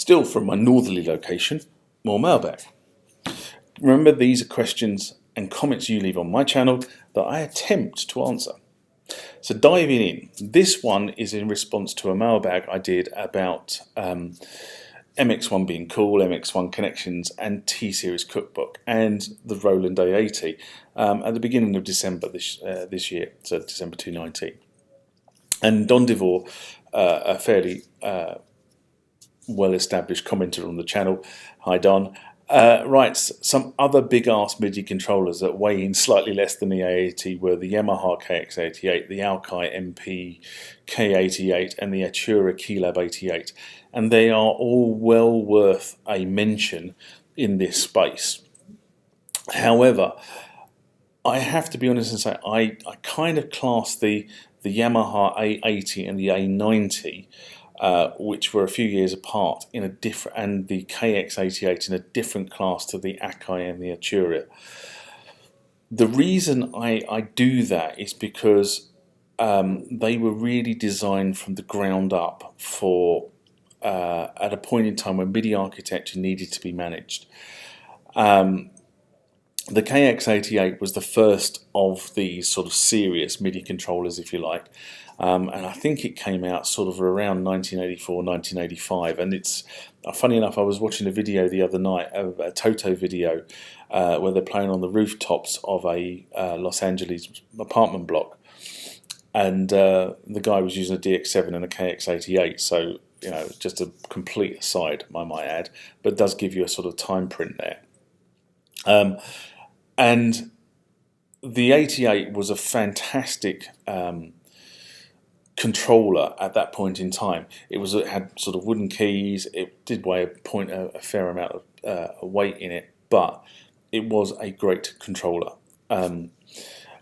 Still from my northerly location, more mailbag. Remember, these are questions and comments you leave on my channel that I attempt to answer. So diving in, this one is in response to a mailbag I did about MX1 being cool, MX1 connections and T-Series cookbook and the Roland A80 at the beginning of December this year, so December 2019. And Don Devore, a fairly well-established commenter on the channel, hi Don, writes, some other big-ass MIDI controllers that weigh in slightly less than the A80 were the Yamaha KX88, the Akai MP K88 and the Atura Keylab 88, and they are all well worth a mention in this space. However, I have to be honest and say I kind of class the Yamaha A80 and the A90, which were a few years apart, in a different, and the KX88 in a different class to the Akai and the Atura. The reason I do that is because they were really designed from the ground up for at a point in time when MIDI architecture needed to be managed. The KX88 was the first of these sort of serious MIDI controllers, if you like, and I think it came out sort of around 1984, 1985. And it's funny enough, I was watching a video the other night, a Toto video, where they're playing on the rooftops of a Los Angeles apartment block, and the guy was using a DX7 and a KX88. So, you know, just a complete aside, I might add, but it does give you a sort of time print there. And the 88 was a fantastic controller at that point in time. It had sort of wooden keys. It did weigh a fair amount of weight in it, but it was a great controller. And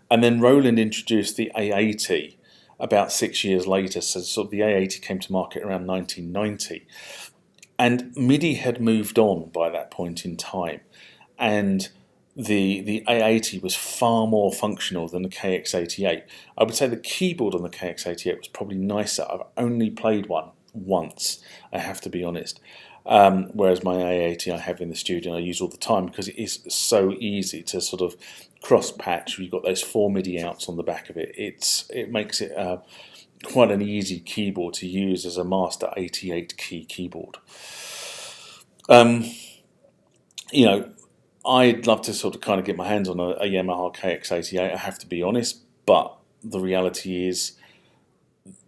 then Roland introduced the A80 about 6 years later. So sort of the A80 came to market around 1990, and MIDI had moved on by that point in time, and the A80 was far more functional than the KX88. I would say the keyboard on the KX88 was probably nicer. I've only played one once, I have to be honest. Whereas my A80 I have in the studio and I use all the time because it is so easy to sort of cross-patch. You've got those 4 MIDI outs on the back of it. It makes it quite an easy keyboard to use as a master 88 key keyboard. You know, I'd love to sort of kind of get my hands on a Yamaha KX88, I have to be honest, but the reality is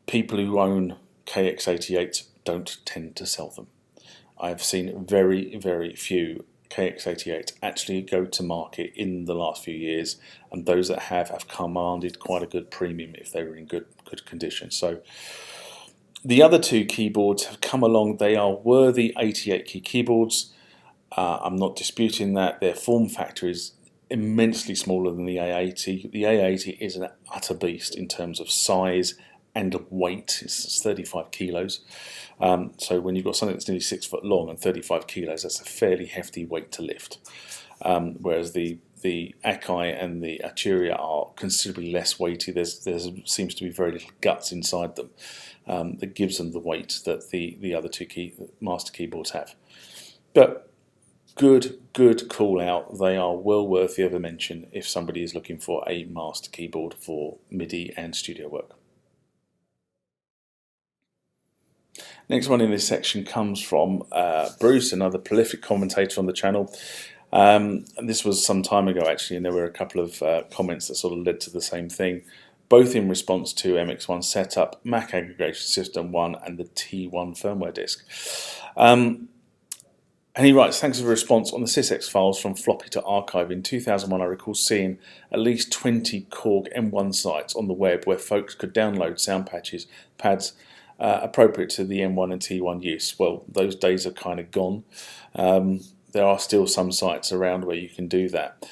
people who own KX88s don't tend to sell them. I've seen very, very few KX88s actually go to market in the last few years, and those that have commanded quite a good premium if they were in good condition. So the other two keyboards have come along. They are worthy 88 key keyboards. I'm not disputing that. Their form factor is immensely smaller than the A80. The A80 is an utter beast in terms of size and weight. It's 35 kilos. So when you've got something that's nearly 6 foot long and 35 kilos, that's a fairly hefty weight to lift. Whereas the Akai and the Atura are considerably less weighty. There seems to be very little guts inside them that gives them the weight that the other two master keyboards have. But good call out. They are well worthy of a mention if somebody is looking for a master keyboard for MIDI and studio work. Next one in this section comes from Bruce, another prolific commentator on the channel. And this was some time ago actually, and there were a couple of comments that sort of led to the same thing, both in response to MX1 setup, Mac Aggregation System 1 and the T1 firmware disk. And he writes, thanks for the response on the SYSEX files from floppy to archive. In 2001, I recall seeing at least 20 Korg M1 sites on the web where folks could download sound pads appropriate to the M1 and T1 use. Well, those days are kind of gone. There are still some sites around where you can do that.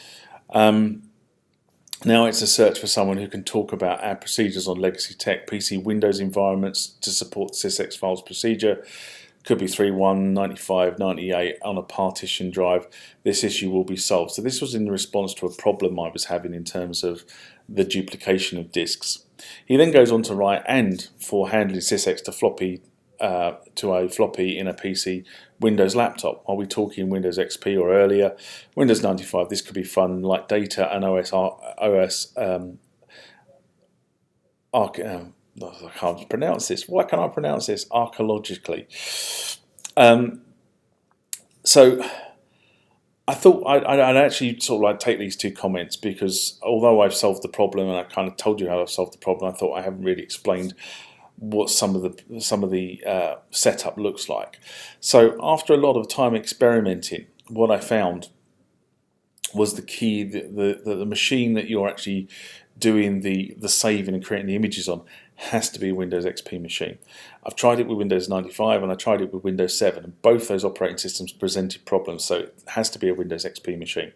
Now it's a search for someone who can talk about our procedures on legacy tech, PC Windows environments to support the SYSEX files procedure. Could be 3.1, 95, 98 on a partition drive. This issue will be solved. So this was in response to a problem I was having in terms of the duplication of disks. He then goes on to write, and for handling SYSEX to a floppy in a PC Windows laptop. Are we talking Windows XP or earlier? Windows 95. This could be fun, like data and I can't pronounce this. Why can't I pronounce this? Archaeologically. So I thought I'd actually sort of like take these two comments, because although I've solved the problem and I kind of told you how I've solved the problem, I thought I haven't really explained what some of the setup looks like. So after a lot of time experimenting, what I found was the key, the machine that you're actually doing the saving and creating the images on has to be a Windows XP machine. I've tried it with Windows 95 and I tried it with Windows 7, and both those operating systems presented problems, so it has to be a Windows XP machine.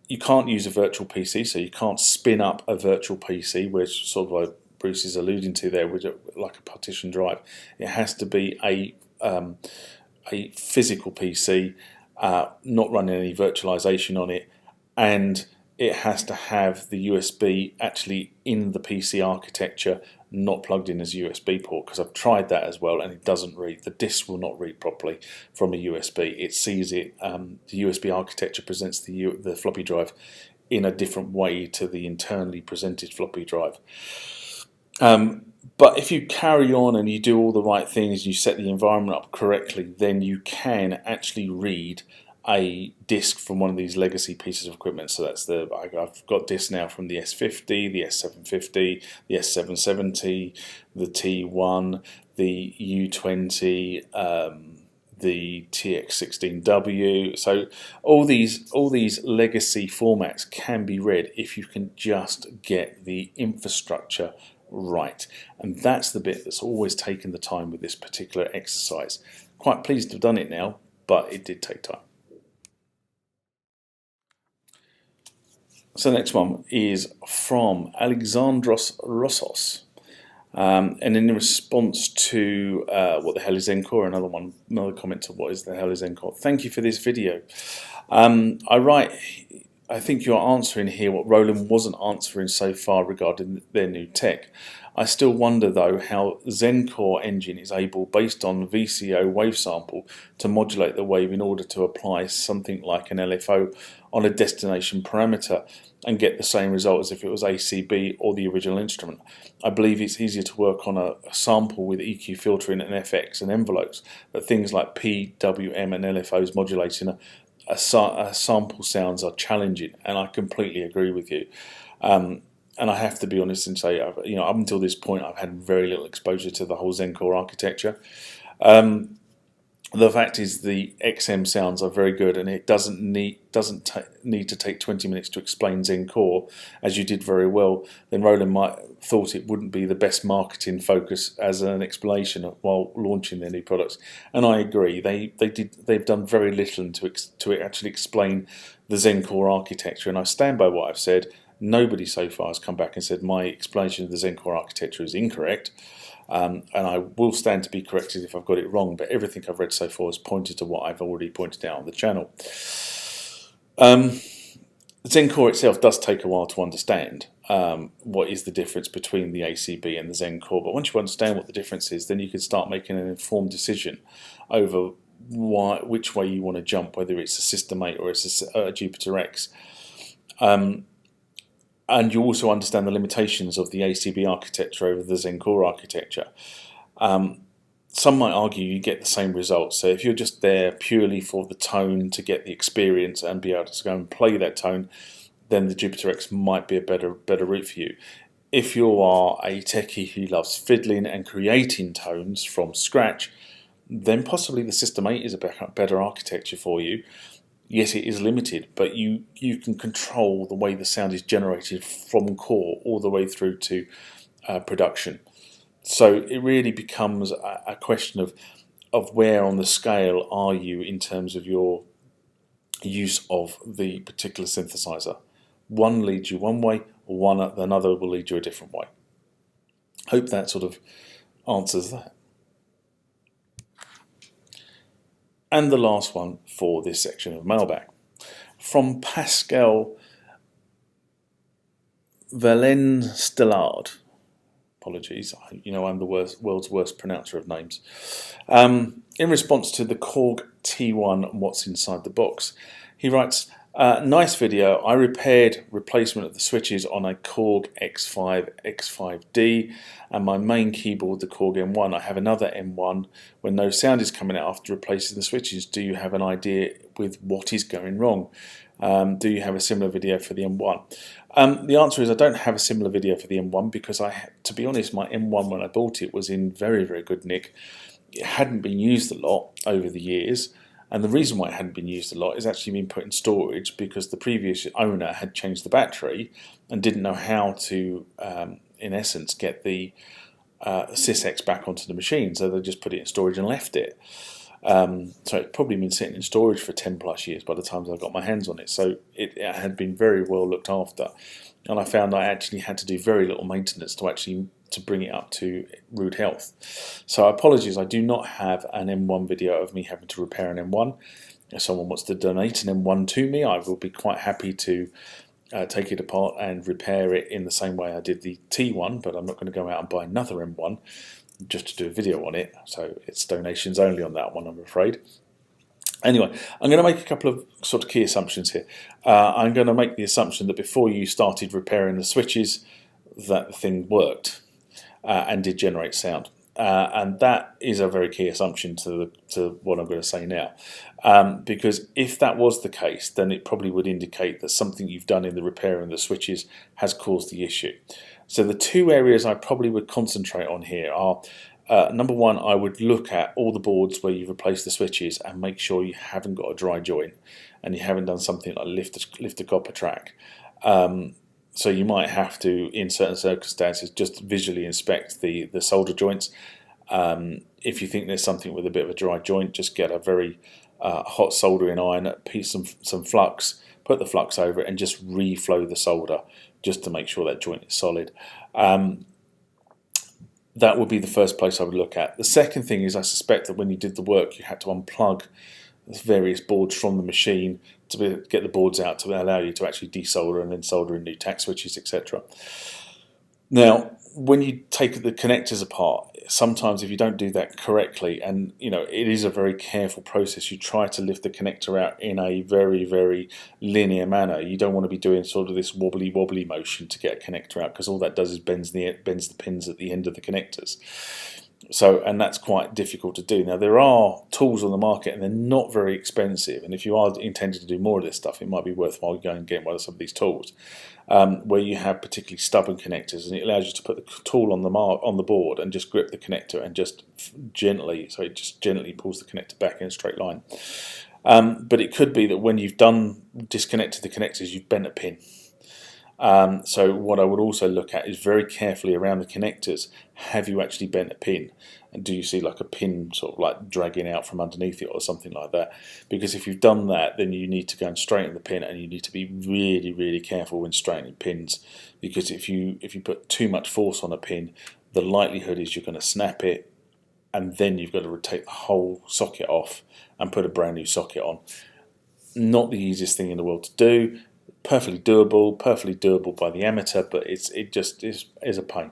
You can't use a virtual PC, so you can't spin up a virtual PC, which sort of like Bruce is alluding to there, with like a partition drive. It has to be a physical PC, not running any virtualization on it, and it has to have the USB actually in the PC architecture, not plugged in as a USB port, because I've tried that as well and it doesn't read. The disk will not read properly from a USB. It sees it. The USB architecture presents the floppy drive in a different way to the internally presented floppy drive. But if you carry on and you do all the right things, you set the environment up correctly, then you can actually read a disk from one of these legacy pieces of equipment. So that's I've got disks now from the S50, the S750, the S770, the T1, the U20, the TX16W. So all these legacy formats can be read if you can just get the infrastructure right, and that's the bit that's always taken the time with this particular exercise. Quite pleased to have done it now, but it did take time. So the next one is from Alexandros Rossos, and in response to what the hell is ZEN-Core, another comment to what is the hell is ZEN-Core. Thank you for this video. I write, I think you're answering here what Roland wasn't answering so far regarding their new tech. I still wonder though how ZEN-Core engine is able, based on VCO wave sample, to modulate the wave in order to apply something like an LFO on a destination parameter and get the same result as if it was ACB or the original instrument. I believe it's easier to work on a sample with EQ filtering and FX and envelopes, but things like PWM and LFOs modulating a sample sounds are challenging, and I completely agree with you. And I have to be honest and say, up until this point, I've had very little exposure to the whole ZEN-Core architecture. The fact is, the XM sounds are very good, and it doesn't need to take 20 minutes to explain ZEN-Core, as you did very well. Then Roland might thought it wouldn't be the best marketing focus as an explanation while launching their new products, and I agree. They've done very little to actually explain the ZEN-Core architecture, and I stand by what I've said. Nobody so far has come back and said my explanation of the ZEN-Core architecture is incorrect. And I will stand to be corrected if I've got it wrong, but everything I've read so far has pointed to what I've already pointed out on the channel. ZEN-Core itself does take a while to understand what is the difference between the ACB and the ZEN-Core, but once you understand what the difference is, then you can start making an informed decision over which way you want to jump, whether it's a System 8 or it's a Jupiter X. And you also understand the limitations of the ACB architecture over the ZEN-Core architecture. Some might argue you get the same results. So if you're just there purely for the tone, to get the experience and be able to go and play that tone, then the Jupiter X might be a better route for you. If you are a techie who loves fiddling and creating tones from scratch, then possibly the System 8 is a better architecture for you. Yes, it is limited, but you can control the way the sound is generated from core all the way through to production. So it really becomes a question of where on the scale are you in terms of your use of the particular synthesizer. One leads you one way, another will lead you a different way. Hope that sort of answers that. And the last one for this section of Mailbag, from Pascal Valenstellard. Apologies, I'm the world's worst pronouncer of names. In response to the Korg T1 and what's inside the box, he writes, nice video. I repaired replacement of the switches on a Korg X5 X5D and my main keyboard, the Korg M1. I have another M1 when no sound is coming out after replacing the switches. Do you have an idea with what is going wrong? Do you have a similar video for the M1? The answer is I don't have a similar video for the M1 because to be honest, my M1 when I bought it was in very, very good nick. It hadn't been used a lot over the years. And the reason why it hadn't been used a lot is actually been put in storage because the previous owner had changed the battery and didn't know how to, in essence, get the SYSEX back onto the machine. So they just put it in storage and left it. So it's probably been sitting in storage for 10 plus years by the time I got my hands on it. So it had been very well looked after. And I found I actually had to do very little maintenance to bring it up to rude health. So apologies, I do not have an M1 video of me having to repair an M1. If someone wants to donate an M1 to me, I will be quite happy to take it apart and repair it in the same way I did the T1, but I'm not going to go out and buy another M1 just to do a video on it. So it's donations only on that one, I'm afraid. Anyway, I'm going to make a couple of sort of key assumptions here. I'm going to make the assumption that before you started repairing the switches, that the thing worked and did generate sound. And that is a very key assumption to what I'm going to say now. Because if that was the case, then it probably would indicate that something you've done in the repairing the switches has caused the issue. So the two areas I probably would concentrate on here are, number one, I would look at all the boards where you've replaced the switches and make sure you haven't got a dry joint and you haven't done something like lift a copper track. So you might have to, in certain circumstances, just visually inspect the solder joints. If you think there's something with a bit of a dry joint, just get a very hot soldering iron, some flux, put the flux over it and just reflow the solder just to make sure that joint is solid. That would be the first place I would look at. The second thing is I suspect that when you did the work you had to unplug the various boards from the machine to get the boards out to allow you to actually desolder and then solder in new tack switches, etc. Now, when you take the connectors apart, sometimes if you don't do that correctly, and it is a very careful process, you try to lift the connector out in a very, very linear manner. You don't want to be doing sort of this wobbly motion to get a connector out, because all that does is bends the pins at the end of the connectors. And that's quite difficult to do. Now, there are tools on the market and they're not very expensive, and if you are intending to do more of this stuff, it might be worthwhile going and getting one of some of these tools where you have particularly stubborn connectors, and it allows you to put the tool on the board and just grip the connector and just gently pulls the connector back in a straight line. But it could be that when you've disconnected the connectors, you've bent a pin. So what I would also look at is very carefully around the connectors, have you actually bent a pin? And do you see like a pin sort of like dragging out from underneath it or something like that? Because if you've done that, then you need to go and straighten the pin, and you need to be really, really careful when straightening pins, because if you put too much force on a pin, the likelihood is you're going to snap it, and then you've got to take the whole socket off and put a brand new socket on. Not the easiest thing in the world to do. Perfectly doable by the amateur, but it just is a pain.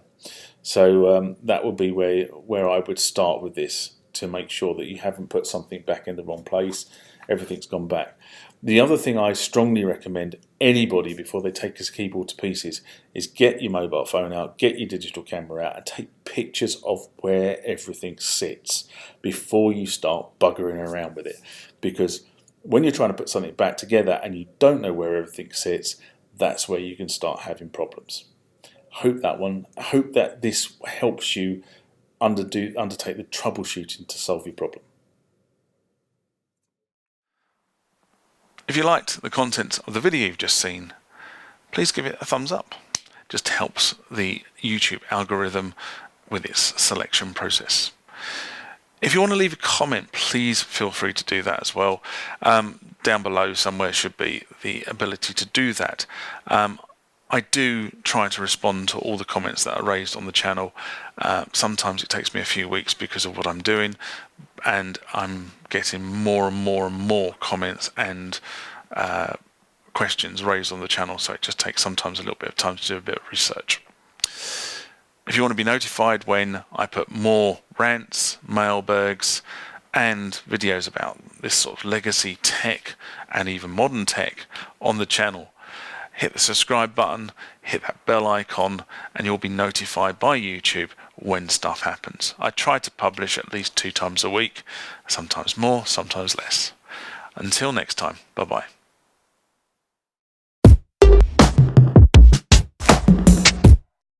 So that would be where I would start with this, to make sure that you haven't put something back in the wrong place, everything's gone back. The other thing I strongly recommend anybody before they take his keyboard to pieces is get your mobile phone out, get your digital camera out and take pictures of where everything sits before you start buggering around with it, because when you're trying to put something back together and you don't know where everything sits, that's where you can start having problems. Hope that this helps you undertake the troubleshooting to solve your problem. If you liked the content of the video you've just seen, please give it a thumbs up. It just helps the YouTube algorithm with its selection process. If you want to leave a comment, please feel free to do that as well. Down below somewhere should be the ability to do that. I do try to respond to all the comments that are raised on the channel. Sometimes it takes me a few weeks because of what I'm doing, and I'm getting more and more comments and questions raised on the channel, so it just takes sometimes a little bit of time to do a bit of research. If you want to be notified when I put more rants, mailbags, and videos about this sort of legacy tech and even modern tech on the channel, hit the subscribe button, hit that bell icon, and you'll be notified by YouTube when stuff happens. I try to publish at least 2 times a week, sometimes more, sometimes less. Until next time, bye-bye.